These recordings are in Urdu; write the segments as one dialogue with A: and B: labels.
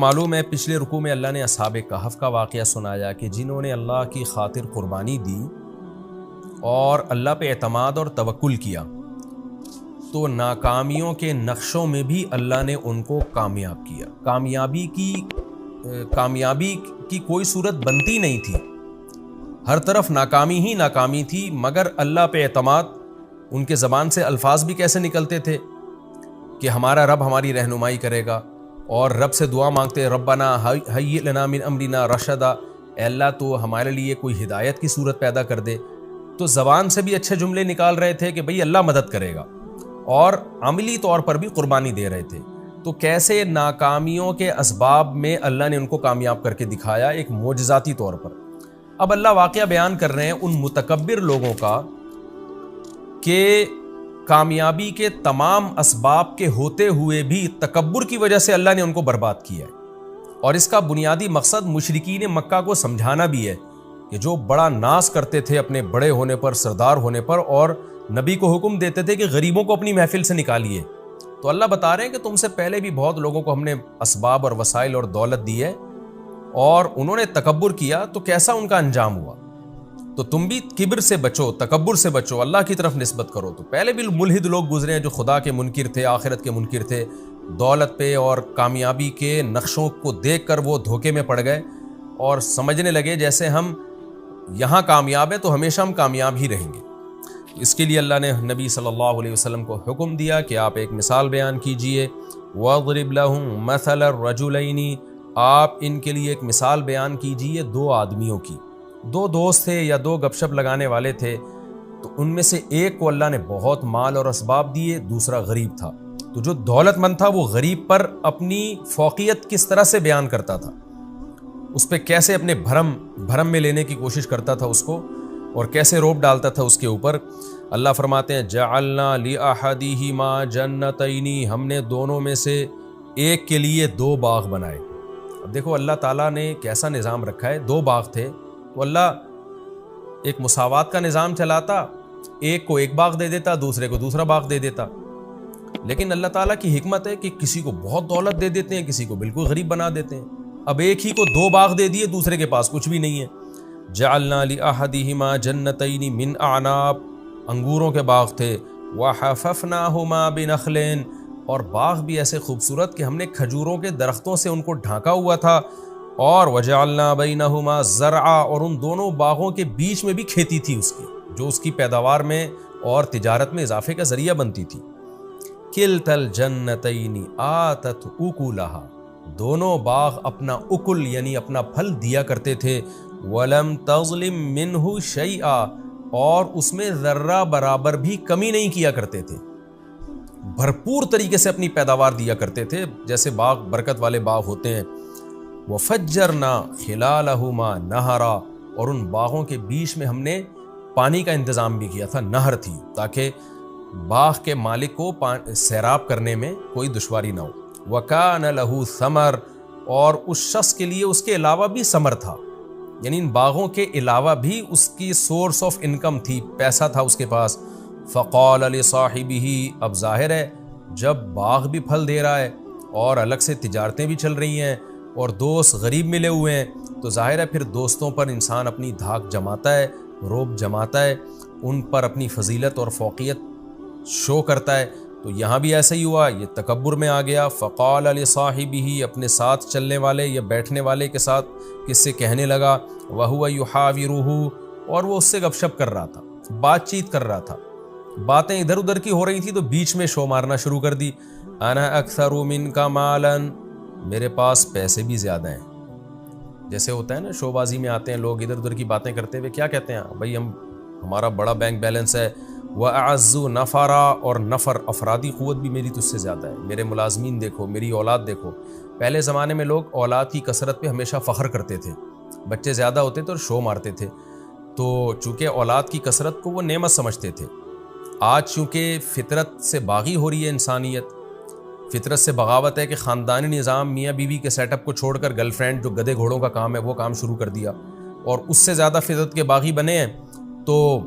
A: معلوم ہے پچھلے رکوع میں اللہ نے اصحاب کہف کا واقعہ سنایا کہ جنہوں نے اللہ کی خاطر قربانی دی اور اللہ پہ اعتماد اور توکل کیا تو ناکامیوں کے نقشوں میں بھی اللہ نے ان کو کامیاب کیا۔ کامیابی کی کوئی صورت بنتی نہیں تھی، ہر طرف ناکامی ہی ناکامی تھی، مگر اللہ پہ اعتماد، ان کے زبان سے الفاظ بھی کیسے نکلتے تھے کہ ہمارا رب ہماری رہنمائی کرے گا، اور رب سے دعا مانگتے ربنا ہیئ لنا من امرنا رشدا، اے اللہ تو ہمارے لیے کوئی ہدایت کی صورت پیدا کر دے۔ تو زبان سے بھی اچھے جملے نکال رہے تھے کہ بھئی اللہ مدد کرے گا، اور عملی طور پر بھی قربانی دے رہے تھے۔ تو کیسے ناکامیوں کے اسباب میں اللہ نے ان کو کامیاب کر کے دکھایا ایک معجزاتی طور پر۔ اب اللہ واقعہ بیان کر رہے ہیں ان متکبر لوگوں کا کہ کامیابی کے تمام اسباب کے ہوتے ہوئے بھی تکبر کی وجہ سے اللہ نے ان کو برباد کیا ہے، اور اس کا بنیادی مقصد مشرکین مکہ کو سمجھانا بھی ہے کہ جو بڑا ناز کرتے تھے اپنے بڑے ہونے پر، سردار ہونے پر، اور نبی کو حکم دیتے تھے کہ غریبوں کو اپنی محفل سے نکالیے، تو اللہ بتا رہے ہیں کہ تم سے پہلے بھی بہت لوگوں کو ہم نے اسباب اور وسائل اور دولت دی ہے، اور انہوں نے تکبر کیا تو کیسا ان کا انجام ہوا۔ تو تم بھی کبر سے بچو، تکبر سے بچو، اللہ کی طرف نسبت کرو۔ تو پہلے بھی ملحد لوگ گزرے ہیں جو خدا کے منکر تھے، آخرت کے منکر تھے، دولت پہ اور کامیابی کے نقشوں کو دیکھ کر وہ دھوکے میں پڑ گئے اور سمجھنے لگے جیسے ہم یہاں کامیاب ہیں تو ہمیشہ ہم کامیاب ہی رہیں گے۔ اس کے لیے اللہ نے نبی صلی اللہ علیہ وسلم کو حکم دیا کہ آپ ایک مثال بیان کیجئے، وَاضْرِبْ لَهُم مَثَلَ الرَّجُلَيْنِ، آپ ان کے لیے ایک مثال بیان کیجئے دو آدمیوں کی۔ دو دوست تھے یا دو گپ شپ لگانے والے تھے، تو ان میں سے ایک کو اللہ نے بہت مال اور اسباب دیے، دوسرا غریب تھا۔ تو جو دولت مند تھا وہ غریب پر اپنی فوقیت کس طرح سے بیان کرتا تھا، اس پہ کیسے اپنے بھرم میں لینے کی کوشش کرتا تھا اس کو، اور کیسے روب ڈالتا تھا اس کے اوپر۔ اللہ فرماتے ہیں جعلنا لأحدہما جنتین، ہم نے دونوں میں سے ایک کے لیے دو باغ بنائے۔ اب دیکھو اللہ تعالیٰ نے کیسا نظام رکھا ہے، دو باغ تھے تو اللہ ایک مساوات کا نظام چلاتا، ایک کو ایک باغ دے دیتا، دوسرے کو دوسرا باغ دے دیتا۔ لیکن اللہ تعالیٰ کی حکمت ہے کہ کسی کو بہت دولت دے دیتے ہیں، کسی کو بالکل غریب بنا دیتے ہیں۔ اب ایک ہی کو دو باغ دے دیے، دوسرے کے پاس کچھ بھی نہیں ہے۔ جعلنا لأحدہما جنتین من اعناب، انگوروں کے باغ تھے، وحففناہما بنخل، اور باغ بھی ایسے خوبصورت کہ ہم نے کھجوروں کے درختوں سے ان کو ڈھانکا ہوا تھا، اور وجعلنا بینہما زرعا، اور ان دونوں باغوں کے بیچ میں بھی کھیتی تھی اس کی، جو اس کی پیداوار میں اور تجارت میں اضافے کا ذریعہ بنتی تھی۔ کلتا الجنتین آتت اکلہا، دونوں باغ اپنا اکل یعنی اپنا پھل دیا کرتے تھے، وَلَمْ تَظْلِمْ مِنْهُ شَيْئًا، اور اس میں ذرہ برابر بھی کمی نہیں کیا کرتے تھے، بھرپور طریقے سے اپنی پیداوار دیا کرتے تھے، جیسے باغ برکت والے باغ ہوتے ہیں۔ وَفَجَّرْنَا خِلَالَهُمَا نَهَرًا، اور ان باغوں کے بیچ میں ہم نے پانی کا انتظام بھی کیا تھا، نہر تھی، تاکہ باغ کے مالک کو سیراب کرنے میں کوئی دشواری نہ ہو۔ وَكَانَ لَهُ ثَمَرٌ، اور اس شخص کے لیے اس کے علاوہ بھی ثمر تھا، یعنی ان باغوں کے علاوہ بھی اس کی سورس آف انکم تھی، پیسہ تھا اس کے پاس۔ فقال لصاحبہ، اب ظاہر ہے جب باغ بھی پھل دے رہا ہے اور الگ سے تجارتیں بھی چل رہی ہیں اور دوست غریب ملے ہوئے ہیں، تو ظاہر ہے پھر دوستوں پر انسان اپنی دھاک جماتا ہے، روب جماتا ہے، ان پر اپنی فضیلت اور فوقیت شو کرتا ہے۔ تو یہاں بھی ایسا ہی ہوا، یہ تکبر میں آ گیا۔ فقال لصاحبہ، اپنے ساتھ چلنے والے یا بیٹھنے والے کے ساتھ کس سے کہنے لگا، وہو یحاورہ، اور وہ اس سے گپ شپ کر رہا تھا، بات چیت کر رہا تھا، باتیں ادھر ادھر کی ہو رہی تھی تو بیچ میں شو مارنا شروع کر دی۔ انا اکثر منک مالا، میرے پاس پیسے بھی زیادہ ہیں۔ جیسے ہوتا ہے نا شو بازی میں آتے ہیں لوگ ادھر ادھر کی باتیں کرتے ہوئے، کیا کہتے ہیں بھائی ہمارا بڑا بینک بیلنس ہے، وَأَعَزُّ نَفَرًا، اور نفر افرادی قوت بھی میری تجھ سے زیادہ ہے، میرے ملازمین دیکھو، میری اولاد دیکھو۔ پہلے زمانے میں لوگ اولاد کی کثرت پہ ہمیشہ فخر کرتے تھے، بچے زیادہ ہوتے تھے اور شو مارتے تھے، تو چونکہ اولاد کی کثرت کو وہ نعمت سمجھتے تھے۔ آج چونکہ فطرت سے باغی ہو رہی ہے انسانیت، فطرت سے بغاوت ہے کہ خاندانی نظام میاں بیوی کے سیٹ اپ کو چھوڑ کر گرل فرینڈ جو گدھے گھوڑوں کا کام ہے وہ کام شروع کر دیا، اور اس سے زیادہ فطرت کے باغی بنے ہیں تو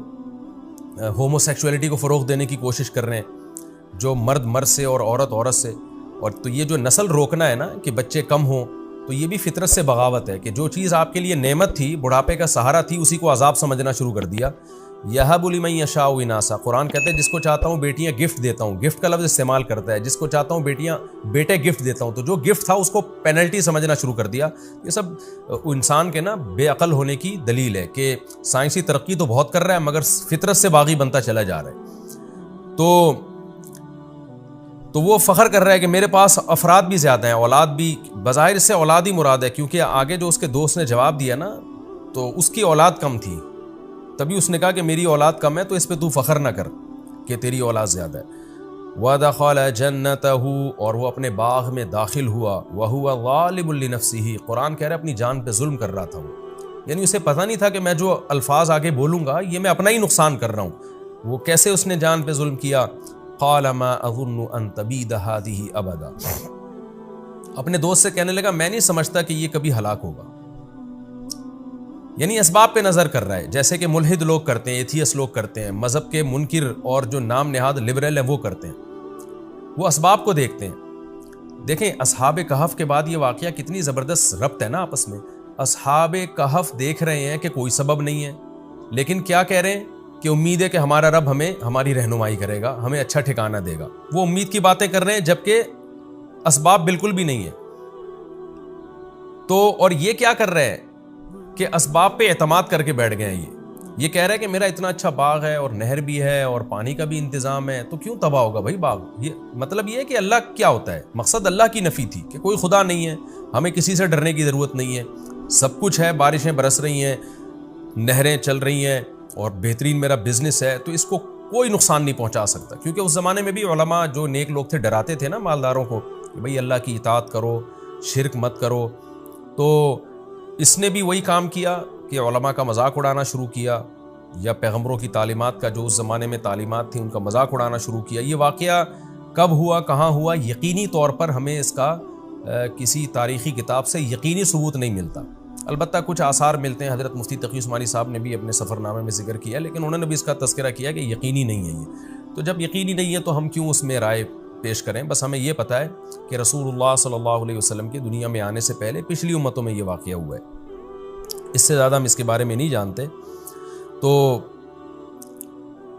A: ہومو سیکچولیٹی کو فروغ دینے کی کوشش کر رہے ہیں، جو مرد مرد سے اور عورت عورت سے۔ اور تو یہ جو نسل روکنا ہے نا کہ بچے کم ہوں تو یہ بھی فطرت سے بغاوت ہے کہ جو چیز آپ کے لیے نعمت تھی، بڑھاپے کا سہارا تھی، اسی کو عذاب سمجھنا شروع کر دیا۔ یہب لمن یشاء اناسا، قرآن کہتے ہیں جس کو چاہتا ہوں بیٹیاں گفٹ دیتا ہوں، گفٹ کا لفظ استعمال کرتا ہے، جس کو چاہتا ہوں بیٹے گفٹ دیتا ہوں۔ تو جو گفٹ تھا اس کو پینلٹی سمجھنا شروع کر دیا۔ یہ سب انسان کے نا بے عقل ہونے کی دلیل ہے کہ سائنسی ترقی تو بہت کر رہا ہے مگر فطرت سے باغی بنتا چلا جا رہا ہے۔ تو وہ فخر کر رہا ہے کہ میرے پاس افراد بھی زیادہ ہیں، اولاد بھی، بظاہر اس سے اولاد ہی مراد ہے، کیونکہ آگے جو اس کے دوست نے جواب دیا نا تو اس کی اولاد کم تھی، تبھی اس نے کہا کہ میری اولاد کم ہے تو اس پہ تو فخر نہ کر کہ تیری اولاد زیادہ ہے۔ وَدَخَلَ جَنَّتَهُ، اور وہ اپنے باغ میں داخل ہوا، وَهُوَ ظَالِمٌ لِنَفْسِهِ، قرآن کہہ رہا ہے اپنی جان پہ ظلم کر رہا تھا وہ، یعنی اسے پتہ نہیں تھا کہ میں جو الفاظ آگے بولوں گا یہ میں اپنا ہی نقصان کر رہا ہوں۔ وہ کیسے اس نے جان پہ ظلم کیا؟ قَالَ مَا أَظُنُّ أَن تَبِيدَ هَٰذِهِ أَبَدًا، اپنے دوست سے کہنے لگا میں نہیں سمجھتا کہ یہ کبھی ہلاک ہوگا، یعنی اسباب پہ نظر کر رہا ہے، جیسے کہ ملحد لوگ کرتے ہیں، ایتھیس لوگ کرتے ہیں، مذہب کے منکر اور جو نام نہاد لبرل ہیں وہ کرتے ہیں، وہ اسباب کو دیکھتے ہیں۔ دیکھیں اصحاب کہف کے بعد یہ واقعہ کتنی زبردست ربط ہے نا آپس میں۔ اصحاب کہف دیکھ رہے ہیں کہ کوئی سبب نہیں ہے، لیکن کیا کہہ رہے ہیں کہ امید ہے کہ ہمارا رب ہمیں ہماری رہنمائی کرے گا، ہمیں اچھا ٹھکانہ دے گا، وہ امید کی باتیں کر رہے ہیں جبکہ اسباب بالکل بھی نہیں ہے۔ تو اور یہ کیا کر رہے ہیں کہ اسباب پہ اعتماد کر کے بیٹھ گئے ہیں۔ یہ کہہ رہا ہے کہ میرا اتنا اچھا باغ ہے اور نہر بھی ہے اور پانی کا بھی انتظام ہے، تو کیوں تباہ ہوگا بھائی باغ؟ یہ مطلب یہ ہے کہ اللہ کیا ہوتا ہے، مقصد اللہ کی نفی تھی کہ کوئی خدا نہیں ہے، ہمیں کسی سے ڈرنے کی ضرورت نہیں ہے، سب کچھ ہے، بارشیں برس رہی ہیں، نہریں چل رہی ہیں اور بہترین میرا بزنس ہے، تو اس کو کوئی نقصان نہیں پہنچا سکتا۔ کیونکہ اس زمانے میں بھی علماء جو نیک لوگ تھے ڈراتے تھے نا مالداروں کو کہ بھئی اللہ کی اطاعت کرو، شرک مت کرو، تو اس نے بھی وہی کام کیا کہ علماء کا مذاق اڑانا شروع کیا، یا پیغمبروں کی تعلیمات کا جو اس زمانے میں تعلیمات تھیں ان کا مذاق اڑانا شروع کیا۔ یہ واقعہ کب ہوا، کہاں ہوا، یقینی طور پر ہمیں اس کا کسی تاریخی کتاب سے یقینی ثبوت نہیں ملتا، البتہ کچھ آثار ملتے ہیں، حضرت مفتی تقی عثمانی صاحب نے بھی اپنے سفر نامے میں ذکر کیا، لیکن انہوں نے بھی اس کا تذکرہ کیا کہ یقینی نہیں ہے یہ۔ تو جب یقینی نہیں ہے تو ہم کیوں اس میں رائے پیش کریں؟ بس ہمیں یہ پتہ ہے کہ رسول اللہ صلی اللہ علیہ وسلم کے دنیا میں آنے سے پہلے پچھلی امتوں میں یہ واقعہ ہوا ہے، اس سے زیادہ ہم اس کے بارے میں نہیں جانتے۔ تو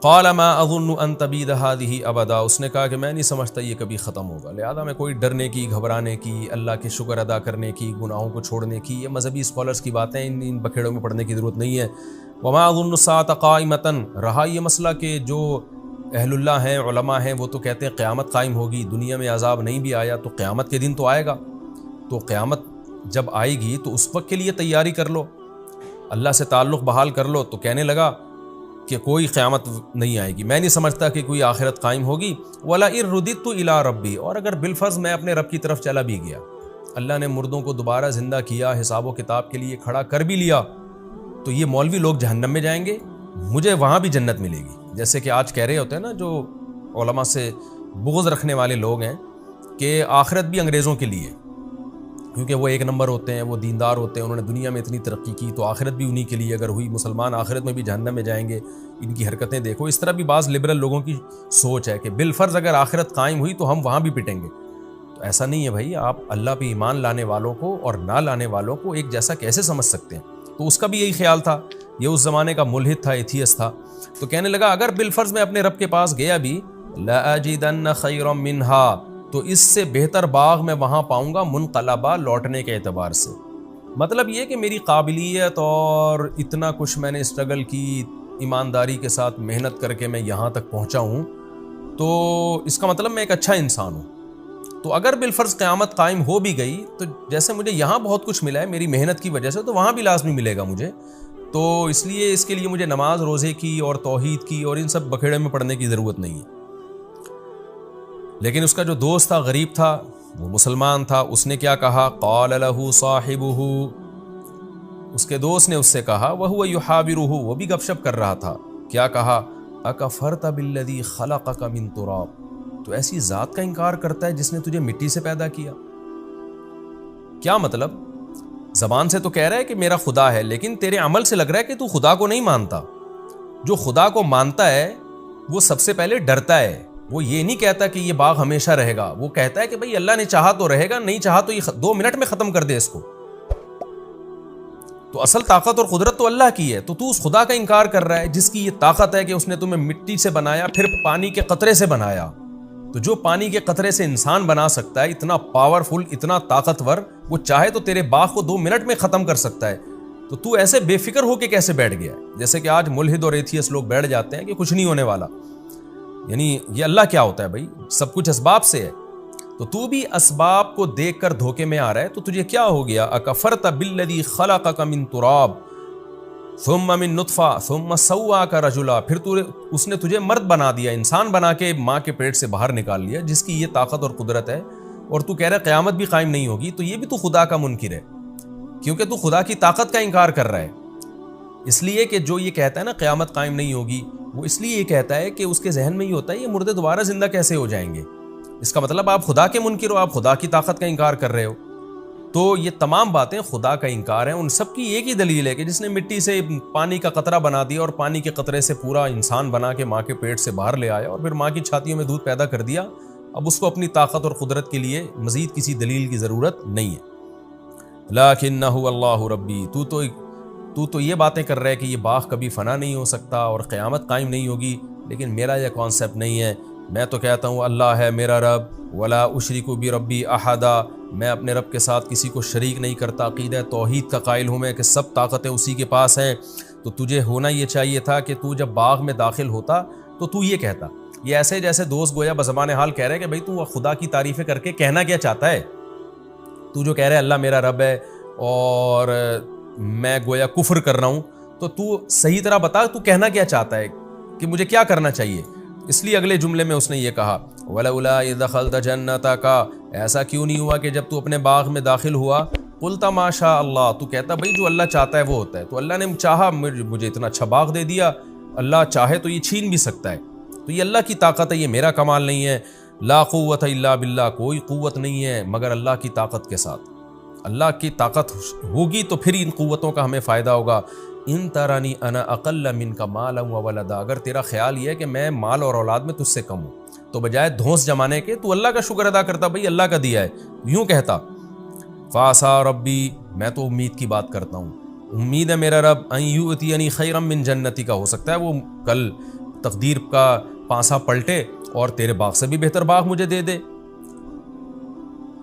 A: قال ما اظن ان تبید هذه ابدا، اس نے کہا کہ میں نہیں سمجھتا یہ کبھی ختم ہوگا، لہذا میں کوئی ڈرنے کی، گھبرانے کی، اللہ کے شکر ادا کرنے کی، گناہوں کو چھوڑنے کی، یہ مذہبی اسکالرس کی باتیں، ان بکھیڑوں میں پڑھنے کی ضرورت نہیں ہے۔ وما اظن الساعة قائمة، رہا یہ مسئلہ کہ جو اہل اللہ ہیں، علماء ہیں، وہ تو کہتے ہیں قیامت قائم ہوگی، دنیا میں عذاب نہیں بھی آیا تو قیامت کے دن تو آئے گا، تو قیامت جب آئے گی تو اس وقت کے لیے تیاری کر لو، اللہ سے تعلق بحال کر لو۔ تو کہنے لگا کہ کوئی قیامت نہیں آئے گی، میں نہیں سمجھتا کہ کوئی آخرت قائم ہوگی۔ وَلَئِن رُدِدتُّ إِلَىٰ رَبِّي، اور اگر بالفرض میں اپنے رب کی طرف چلا بھی گیا، اللہ نے مردوں کو دوبارہ زندہ کیا، حساب و کتاب کے لیے کھڑا کر بھی لیا، تو یہ مولوی لوگ جہنم میں جائیں گے، مجھے وہاں بھی جنت ملے گی۔ جیسے کہ آج کہہ رہے ہوتے ہیں نا جو علماء سے بغض رکھنے والے لوگ ہیں کہ آخرت بھی انگریزوں کے لیے، کیونکہ وہ ایک نمبر ہوتے ہیں، وہ دیندار ہوتے ہیں، انہوں نے دنیا میں اتنی ترقی کی، تو آخرت بھی انہی کے لیے اگر ہوئی، مسلمان آخرت میں بھی جہنم میں جائیں گے، ان کی حرکتیں دیکھو۔ اس طرح بھی بعض لبرل لوگوں کی سوچ ہے کہ بالفرض اگر آخرت قائم ہوئی تو ہم وہاں بھی پٹیں گے۔ تو ایسا نہیں ہے بھائی، آپ اللہ پہ ایمان لانے والوں کو اور نہ لانے والوں کو ایک جیسا کیسے سمجھ سکتے ہیں؟ تو اس کا بھی یہی خیال تھا، یہ اس زمانے کا ملحد تھا، ایتھیس تھا، تو کہنے لگا اگر بالفرض میں اپنے رب کے پاس گیا بھی، لَأَجِدَنَّ خَيْرًا مِّنْهَا، تو اس سے بہتر باغ میں وہاں پاؤں گا منقلبہ، لوٹنے کے اعتبار سے۔ مطلب یہ کہ میری قابلیت اور اتنا کچھ میں نے اسٹرگل کی، ایمانداری کے ساتھ محنت کر کے میں یہاں تک پہنچا ہوں، تو اس کا مطلب میں ایک اچھا انسان ہوں۔ تو اگر بالفرض قیامت قائم ہو بھی گئی تو جیسے مجھے یہاں بہت کچھ ملا ہے میری محنت کی وجہ سے، تو وہاں بھی لازمی ملے گا مجھے، تو اس لیے اس کے لیے مجھے نماز روزے کی اور توحید کی اور ان سب بکھیڑے میں پڑھنے کی ضرورت نہیں ہے۔ لیکن اس کا جو دوست تھا، غریب تھا، وہ مسلمان تھا، اس نے کیا کہا؟ قال له صاحبه، اس کے دوست نے اس سے کہا، وهو يحاوره، وہ بھی گپ شپ کر رہا تھا، کیا کہا؟ اکفرت بالذی خلقک من تراب، تو ایسی ذات کا انکار کرتا ہے جس نے تجھے مٹی سے پیدا کیا۔ کیا مطلب؟ زبان سے تو کہہ رہا ہے کہ میرا خدا ہے، لیکن تیرے عمل سے لگ رہا ہے کہ تو خدا کو نہیں مانتا۔ جو خدا کو مانتا ہے وہ سب سے پہلے ڈرتا ہے وہ یہ نہیں کہتا کہ یہ باغ ہمیشہ رہے گا، وہ کہتا ہے کہ بھئی اللہ نے چاہا تو رہے گا، نہیں چاہا تو یہ 2 منٹ میں ختم کر دے اس کو۔ تو اصل طاقت اور قدرت تو اللہ کی ہے، تو اس خدا کا انکار کر رہا ہے جس کی یہ طاقت ہے کہ اس نے تمہیں مٹی سے بنایا، پھر پانی کے قطرے سے بنایا۔ تو جو پانی کے قطرے سے انسان بنا سکتا ہے، اتنا پاورفل، اتنا طاقتور، وہ چاہے تو تیرے باغ کو 2 منٹ میں ختم کر سکتا ہے۔ تو ایسے بے فکر ہو کے کیسے بیٹھ گیا ہے؟ جیسے کہ آج ملحد اور ایتھیسٹ لوگ بیٹھ جاتے ہیں کہ کچھ نہیں ہونے والا، یعنی یہ اللہ کیا ہوتا ہے بھائی؟ سب کچھ اسباب سے ہے۔ تو بھی اسباب کو دیکھ کر دھوکے میں آ رہا ہے، تو تجھے کیا ہو گیا؟ اکفرت بالذی خلقک من تراب ثم من نطفہ ثم سواک رجلا، پھر اس نے تجھے مرد بنا دیا، انسان بنا کے ماں کے پیٹ سے باہر نکال لیا، جس کی یہ طاقت اور قدرت ہے، اور تو کہہ رہا ہے قیامت بھی قائم نہیں ہوگی۔ تو یہ بھی تو خدا کا منکر ہے، کیونکہ تو خدا کی طاقت کا انکار کر رہا ہے۔ اس لیے کہ جو یہ کہتا ہے نا قیامت قائم نہیں ہوگی، وہ اس لیے یہ کہتا ہے کہ اس کے ذہن میں یہ ہوتا ہے یہ مردے دوبارہ زندہ کیسے ہو جائیں گے؟ اس کا مطلب آپ خدا کے منکر ہو، آپ خدا کی طاقت کا انکار کر رہے ہو۔ تو یہ تمام باتیں خدا کا انکار ہیں۔ ان سب کی ایک ہی دلیل ہے کہ جس نے مٹی سے پانی کا قطرہ بنا دیا اور پانی کے قطرے سے پورا انسان بنا کے ماں کے پیٹ سے باہر لے آیا اور پھر ماں کی چھاتیوں میں دودھ پیدا کر دیا، اب اس کو اپنی طاقت اور قدرت کے لیے مزید کسی دلیل کی ضرورت نہیں ہے۔ لیکنہ اللہ ربی، تو یہ باتیں کر رہے کہ یہ باغ کبھی فنا نہیں ہو سکتا اور قیامت قائم نہیں ہوگی، لیکن میرا یہ کانسیپٹ نہیں ہے۔ میں تو کہتا ہوں اللہ ہے میرا رب، ولا اشرک بربی احدا، میں اپنے رب کے ساتھ کسی کو شریک نہیں کرتا۔ عقیدہ توحید کا قائل ہوں میں کہ سب طاقتیں اسی کے پاس ہیں۔ تو تجھے ہونا یہ چاہیے تھا کہ تو جب باغ میں داخل ہوتا تو یہ کہتا، یہ ایسے جیسے دوست گویا بزبان حال کہہ رہے کہ بھائی تو خدا کی تعریفیں کر کے کہنا کیا چاہتا ہے؟ تو جو کہہ رہے اللہ میرا رب ہے اور میں گویا کفر کر رہا ہوں، تو صحیح طرح بتا تو کہنا کیا چاہتا ہے کہ مجھے کیا کرنا چاہیے؟ اس لیے اگلے جملے میں اس نے یہ کہا وَلَوْلَا إِذْ دَخَلْتَ جَنَّتَكَ، ایسا کیوں نہیں ہوا کہ جب تو اپنے باغ میں داخل ہوا قُلْتَ مَا شَاءَ اللَّهُ، تو کہتا بھائی جو اللہ چاہتا ہے وہ ہوتا ہے۔ تو اللہ نے چاہا مجھے اتنا اچھا باغ دے دیا، اللہ چاہے تو یہ چھین بھی سکتا ہے۔ تو یہ اللہ کی طاقت ہے، یہ میرا کمال نہیں ہے۔ لا قوت الا باللہ، کوئی قوت نہیں ہے مگر اللہ کی طاقت کے ساتھ۔ اللہ کی طاقت ہوگی تو پھر ان قوتوں کا ہمیں فائدہ ہوگا۔ ان ترانی انا اقل منک مالا وولدا، اگر تیرا خیال یہ ہے کہ میں مال اور اولاد میں تجھ سے کم ہوں تو بجائے دھونس جمانے کے تو اللہ کا شکر ادا کرتا، بھئی اللہ کا دیا ہے، یوں کہتا فاسا ربی، میں تو امید کی بات کرتا ہوں، امید ہے میرا رب ان یؤتینی خیرا من جنتی کا، ہو سکتا ہے وہ کل تقدیر کا پانسا پلٹے اور تیرے باغ سے بھی بہتر باغ مجھے دے دے۔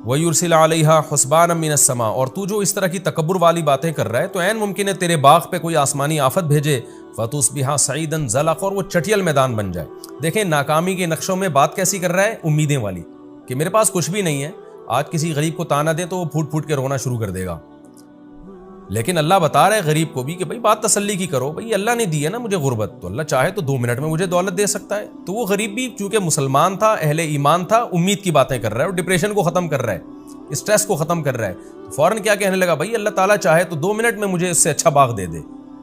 A: وَيُرْسِلَ عَلَيْهَا حُسْبَانًا مِّنَ السَّمَاءِ، اور تو جو اس طرح کی تکبر والی باتیں کر رہا ہے تو عین ممکن ہے تیرے باغ پہ کوئی آسمانی آفت بھیجے، فَتُصْبِحَ صَعِيدًا زَلَقًا، اور وہ چٹیل میدان بن جائے۔ دیکھیں ناکامی کے نقشوں میں بات کیسی کر رہا ہے، امیدیں والی، کہ میرے پاس کچھ بھی نہیں ہے، آج کسی غریب کو تانا دیں تو وہ پھوٹ پھوٹ کے رونا شروع کر دے گا، لیکن اللہ بتا رہا ہے غریب کو بھی کہ بھائی بات تسلی کی کرو، بھائی اللہ نے دی ہے نا مجھے غربت، تو اللہ چاہے تو 2 منٹ میں مجھے دولت دے سکتا ہے۔ تو وہ غریب بھی چونکہ مسلمان تھا، اہل ایمان تھا، امید کی باتیں کر رہا ہے اور ڈپریشن کو ختم کر رہا ہے، اسٹریس کو ختم کر رہا ہے، تو فوراً کیا کہنے لگا، بھائی اللہ تعالیٰ چاہے تو 2 منٹ میں مجھے اس سے اچھا باغ دے دے،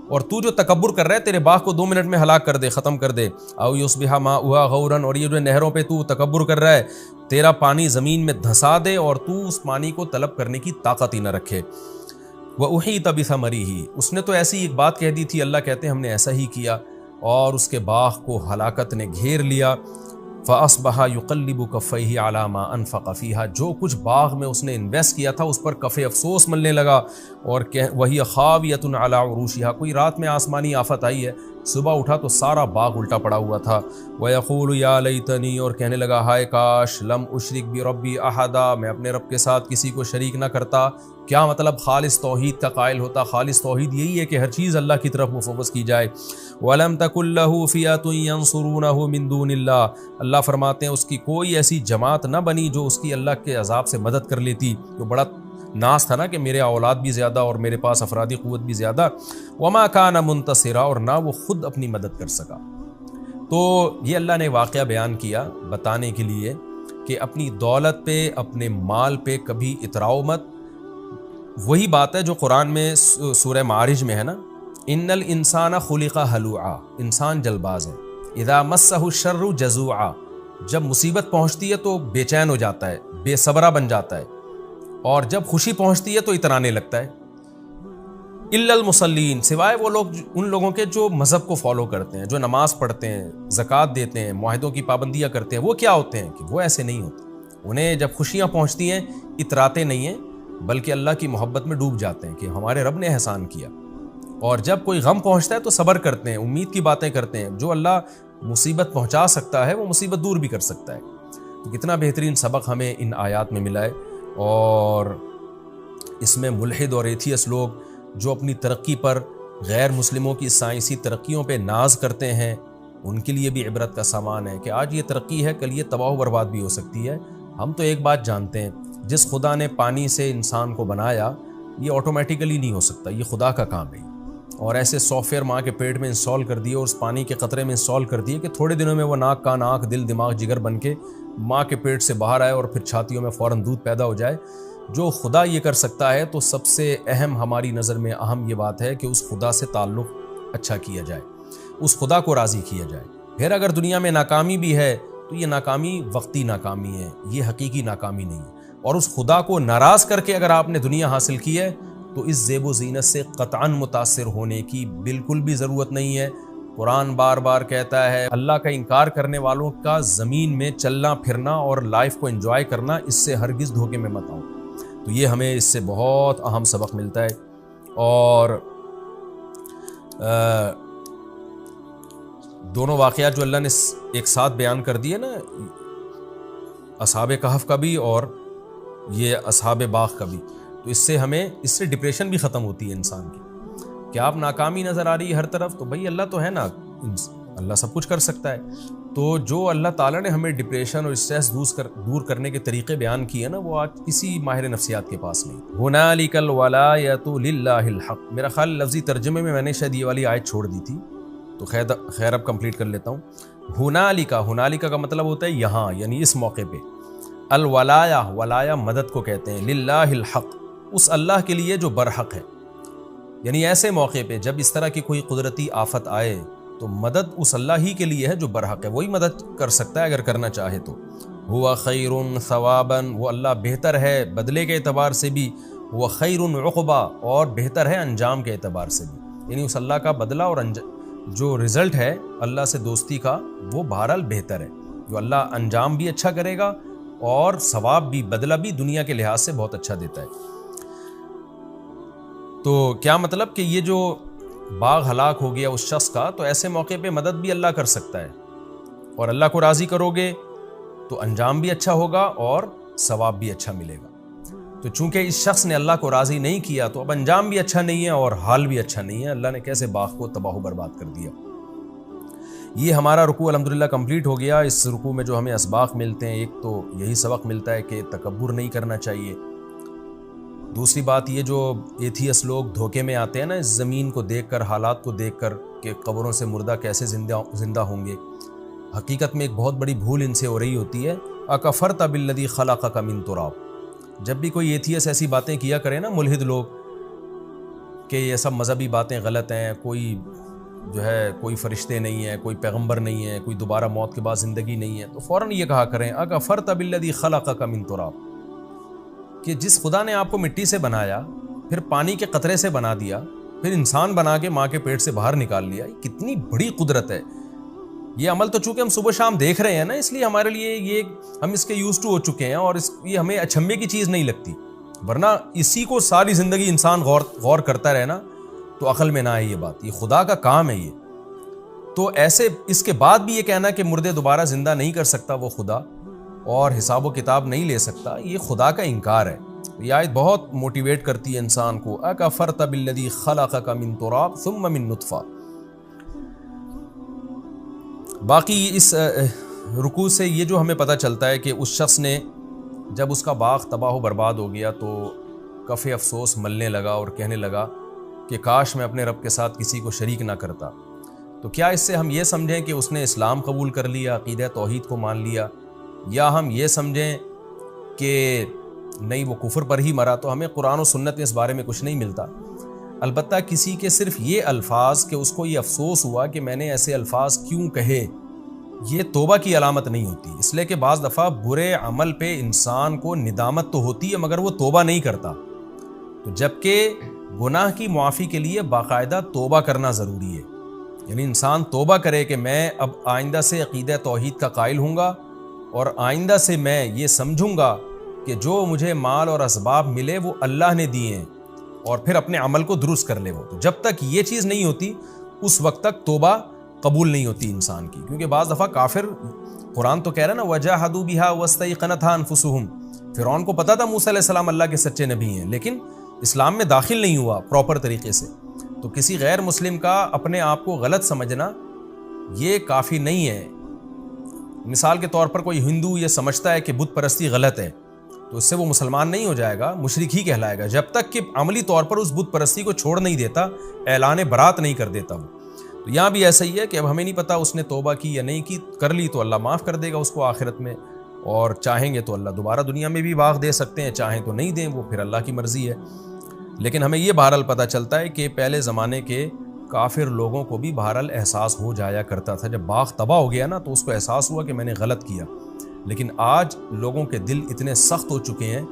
A: اور تو جو تکبر کر رہا ہے تیرے باغ کو 2 منٹ میں ہلاک کر دے، ختم کر دے۔ او یصبح ماؤہا غورا، اور یہ جو نہروں پہ تو تکبر کر رہا ہے، تیرا پانی زمین میں دھسا دے اور تو اس پانی کو طلب کرنے کی طاقت ہی نہ رکھے۔ وَأُحِيطَ بِثَمَرِهِ، اس نے تو ایسی ایک بات کہہ دی تھی، اللہ کہتے ہیں ہم نے ایسا ہی کیا اور اس کے باغ کو ہلاکت نے گھیر لیا۔ فَأَصْبَحَ يُقَلِّبُ كَفَّيْهِ عَلَى مَا أَنفَقَ فِيهَا، جو کچھ باغ میں اس نے انویسٹ کیا تھا اس پر کف افسوس ملنے لگا، اور وَهِيَ خَاوِيَةٌ عَلَى عُرُوشِهَا، کوئی رات میں آسمانی آفت آئی ہے، صبح اٹھا تو سارا باغ الٹا پڑا ہوا تھا۔ وَيَقُولُ يَا لَيْتَنِي، اور کہنے لگا ہائے کاش، لَمْ أُشْرِكْ بِرَبِّي أَحَدًا، میں اپنے رب کے ساتھ کسی کو شریک نہ کرتا۔ کیا مطلب؟ خالص توحید کا قائل ہوتا۔ خالص توحید یہی ہے کہ ہر چیز اللہ کی طرف مفوض کی جائے۔ وَلَمْ تَكُن لَّهُ فِئَةٌ يَنصُرُونَهُ مِن دُونِ اللَّهِ، اللہ فرماتے ہیں اس کی کوئی ایسی جماعت نہ بنی جو اس کی اللہ کے عذاب سے مدد کر لیتی۔ تو بڑا ناز تھا نا کہ میرے اولاد بھی زیادہ اور میرے پاس افرادی قوت بھی زیادہ۔ وَمَا كَانَ مُنتَصِرًا، اور نہ وہ خود اپنی مدد کر سکا۔ تو یہ اللہ نے واقعہ بیان کیا بتانے کے لیے کہ اپنی دولت پہ، اپنے مال پہ کبھی اتراؤ مت۔ وہی بات ہے جو قرآن میں سورہ معارج میں ہے نا، ان الانسان خلق ہلوعا، انسان جلد باز ہے، اذا مسہ الشر جزوعا، جب مصیبت پہنچتی ہے تو بے چین ہو جاتا ہے، بے صبرا بن جاتا ہے، اور جب خوشی پہنچتی ہے تو اترانے لگتا ہے۔ الا المصلین، سوائے وہ لوگ ان لوگوں کے جو مذہب کو فالو کرتے ہیں، جو نماز پڑھتے ہیں، زکوٰۃ دیتے ہیں، معاہدوں کی پابندیاں کرتے ہیں. وہ کیا ہوتے ہیں کہ وہ ایسے نہیں ہوتے. انہیں جب خوشیاں پہنچتی ہیں اتراتے نہیں ہیں، بلکہ اللہ کی محبت میں ڈوب جاتے ہیں کہ ہمارے رب نے احسان کیا. اور جب کوئی غم پہنچتا ہے تو صبر کرتے ہیں، امید کی باتیں کرتے ہیں. جو اللہ مصیبت پہنچا سکتا ہے وہ مصیبت دور بھی کر سکتا ہے. تو کتنا بہترین سبق ہمیں ان آیات میں ملا ہے. اور اس میں ملحد اور ایتھیس لوگ جو اپنی ترقی پر غیر مسلموں کی سائنسی ترقیوں پہ ناز کرتے ہیں، ان کے لیے بھی عبرت کا سامان ہے کہ آج یہ ترقی ہے، کل یہ تباہ و برباد بھی ہو سکتی ہے. ہم تو ایک بات جانتے ہیں، جس خدا نے پانی سے انسان کو بنایا یہ آٹومیٹیکلی نہیں ہو سکتا، یہ خدا کا کام ہے. اور ایسے سافٹ ویئر ماں کے پیٹ میں انسٹال کر دیے اور اس پانی کے قطرے میں انسٹال کر دیے کہ تھوڑے دنوں میں وہ ناک کان آنکھ دل دماغ جگر بن کے ماں کے پیٹ سے باہر آئے اور پھر چھاتیوں میں فوراً دودھ پیدا ہو جائے. جو خدا یہ کر سکتا ہے تو سب سے اہم ہماری نظر میں اہم یہ بات ہے کہ اس خدا سے تعلق اچھا کیا جائے، اس خدا کو راضی کیا جائے. پھر اگر دنیا میں ناکامی بھی ہے تو یہ ناکامی وقتی ناکامی ہے، یہ حقیقی ناکامی نہیں ہے. اور اس خدا کو ناراض کر کے اگر آپ نے دنیا حاصل کی ہے تو اس زیب و زینت سے قطعاً متاثر ہونے کی بالکل بھی ضرورت نہیں ہے. قرآن بار بار کہتا ہے اللہ کا انکار کرنے والوں کا زمین میں چلنا پھرنا اور لائف کو انجوائے کرنا، اس سے ہرگز دھوکے میں مت آؤ. تو یہ ہمیں اس سے بہت اہم سبق ملتا ہے. اور دونوں واقعات جو اللہ نے ایک ساتھ بیان کر دیے نا، اصحاب کہف کا بھی اور یہ اصحاب باغ کا بھی، تو اس سے ڈپریشن بھی ختم ہوتی ہے انسان کی. کہ آپ ناکامی نظر آ رہی ہے ہر طرف، تو بھائی اللہ تو ہے نا، اللہ سب کچھ کر سکتا ہے. تو جو اللہ تعالیٰ نے ہمیں ڈپریشن اور اسٹریس دور کرنے کے طریقے بیان کیے نا، وہ آج کسی ماہر نفسیات کے پاس نہیں. ہنالک الولایۃ للہ الحق، میرا خیال لفظی ترجمے میں نے شاید یہ والی آیت چھوڑ دی تھی، تو خیر اب کمپلیٹ کر لیتا ہوں. ہنالک کا مطلب ہوتا ہے یہاں، یعنی اس موقع پہ. ولایا مدد کو کہتے ہیں. للہ الحق، اس اللہ کے لیے جو برحق ہے. یعنی ایسے موقع پہ جب اس طرح کی کوئی قدرتی آفت آئے تو مدد اس اللہ ہی کے لیے ہے جو برحق ہے، وہی مدد کر سکتا ہے اگر کرنا چاہے تو. ہوا خیر ثوابا، وہ اللہ بہتر ہے بدلے کے اعتبار سے بھی. وہ خیر عقبا، اور بہتر ہے انجام کے اعتبار سے بھی. یعنی اس اللہ کا بدلہ اور جو رزلٹ ہے اللہ سے دوستی کا وہ بہرحال بہتر ہے. جو اللہ انجام بھی اچھا کرے گا اور ثواب بھی، بدلہ بھی دنیا کے لحاظ سے بہت اچھا دیتا ہے. تو کیا مطلب کہ یہ جو باغ ہلاک ہو گیا اس شخص کا، تو ایسے موقع پہ مدد بھی اللہ کر سکتا ہے. اور اللہ کو راضی کرو گے تو انجام بھی اچھا ہوگا اور ثواب بھی اچھا ملے گا. تو چونکہ اس شخص نے اللہ کو راضی نہیں کیا تو اب انجام بھی اچھا نہیں ہے اور حال بھی اچھا نہیں ہے. اللہ نے کیسے باغ کو تباہ و برباد کر دیا. یہ ہمارا رکوع الحمدللہ کمپلیٹ ہو گیا. اس رکوع میں جو ہمیں اسباق ملتے ہیں، ایک تو یہی سبق ملتا ہے کہ تکبر نہیں کرنا چاہیے. دوسری بات یہ جو ایتھیس لوگ دھوکے میں آتے ہیں نا، اس زمین کو دیکھ کر، حالات کو دیکھ کر کہ قبروں سے مردہ کیسے زندہ ہوں گے، حقیقت میں ایک بہت بڑی بھول ان سے ہو رہی ہوتی ہے. اکفرت بالذی خلقک من تراب. جب بھی کوئی ایتھیس ایسی باتیں کیا کرے نا، ملحد لوگ، کہ یہ سب مذہبی باتیں غلط ہیں، کوئی فرشتے نہیں ہیں، کوئی پیغمبر نہیں ہے، کوئی دوبارہ موت کے بعد زندگی نہیں ہے، تو فوراً یہ کہا کریں اکفرت بالذی خلقک من تراب، کہ جس خدا نے آپ کو مٹی سے بنایا، پھر پانی کے قطرے سے بنا دیا، پھر انسان بنا کے ماں کے پیٹ سے باہر نکال لیا، کتنی بڑی قدرت ہے. یہ عمل تو چونکہ ہم صبح شام دیکھ رہے ہیں نا، اس لیے ہمارے لیے یہ ہم اس کے یوز ٹو ہو چکے ہیں اور یہ ہمیں اچھمبے کی چیز نہیں لگتی. ورنہ اسی کو ساری زندگی انسان غور کرتا رہے نا تو عقل میں نہ آئے یہ بات. یہ خدا کا کام ہے یہ. تو ایسے اس کے بعد بھی یہ کہنا کہ مردے دوبارہ زندہ نہیں کر سکتا وہ خدا اور حساب و کتاب نہیں لے سکتا، یہ خدا کا انکار ہے. یہ آیت بہت موٹیویٹ کرتی ہے انسان کو. اکفرت بالذی خلقک من تراب ثم من نطفہ. باقی اس رکوع سے یہ جو ہمیں پتہ چلتا ہے کہ اس شخص نے جب اس کا باغ تباہ و برباد ہو گیا تو کف افسوس ملنے لگا اور کہنے لگا کہ کاش میں اپنے رب کے ساتھ کسی کو شریک نہ کرتا. تو کیا اس سے ہم یہ سمجھیں کہ اس نے اسلام قبول کر لیا، عقیدہ توحید کو مان لیا، یا ہم یہ سمجھیں کہ نہیں وہ کفر پر ہی مرا؟ تو ہمیں قرآن و سنت میں اس بارے میں کچھ نہیں ملتا. البتہ کسی کے صرف یہ الفاظ کہ اس کو یہ افسوس ہوا کہ میں نے ایسے الفاظ کیوں کہے، یہ توبہ کی علامت نہیں ہوتی. اس لیے کہ بعض دفعہ برے عمل پہ انسان کو ندامت تو ہوتی ہے مگر وہ توبہ نہیں کرتا. تو جبکہ گناہ کی معافی کے لیے باقاعدہ توبہ کرنا ضروری ہے. یعنی انسان توبہ کرے کہ میں اب آئندہ سے عقیدہ توحید کا قائل ہوں گا اور آئندہ سے میں یہ سمجھوں گا کہ جو مجھے مال اور اسباب ملے وہ اللہ نے دیے ہیں، اور پھر اپنے عمل کو درست کر لے. وہ تو جب تک یہ چیز نہیں ہوتی اس وقت تک توبہ قبول نہیں ہوتی انسان کی. کیونکہ بعض دفعہ کافر، قرآن تو کہہ رہا نا وَجَاهَدُوا بِهَا وَاسْتَيْقَنَتْهَا أَنفُسُهُمْ، فرعون کو پتا تھا موسیٰ علیہ السلام اللہ کے سچے نبی ہیں، لیکن اسلام میں داخل نہیں ہوا پراپر طریقے سے. تو کسی غیر مسلم کا اپنے آپ کو غلط سمجھنا یہ کافی نہیں ہے. مثال کے طور پر کوئی ہندو یہ سمجھتا ہے کہ بت پرستی غلط ہے، تو اس سے وہ مسلمان نہیں ہو جائے گا، مشرک ہی کہلائے گا جب تک کہ عملی طور پر اس بت پرستی کو چھوڑ نہیں دیتا، اعلان برات نہیں کر دیتا. وہ تو یہاں بھی ایسا ہی ہے کہ اب ہمیں نہیں پتا اس نے توبہ کی یا نہیں کی، کر لی تو اللہ معاف کر دے گا اس کو آخرت میں، اور چاہیں گے تو اللہ دوبارہ دنیا میں بھی باغ دے سکتے ہیں، چاہیں تو نہیں دیں، وہ پھر اللہ کی مرضی ہے. لیکن ہمیں یہ بہرحال پتہ چلتا ہے کہ پہلے زمانے کے کافر لوگوں کو بھی بہرحال احساس ہو جایا کرتا تھا. جب باغ تباہ ہو گیا نا تو اس کو احساس ہوا کہ میں نے غلط کیا. لیکن آج لوگوں کے دل اتنے سخت ہو چکے ہیں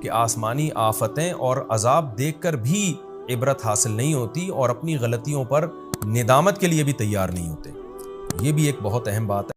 A: کہ آسمانی آفتیں اور عذاب دیکھ کر بھی عبرت حاصل نہیں ہوتی، اور اپنی غلطیوں پر ندامت کے لیے بھی تیار نہیں ہوتے. یہ بھی ایک بہت اہم بات ہے.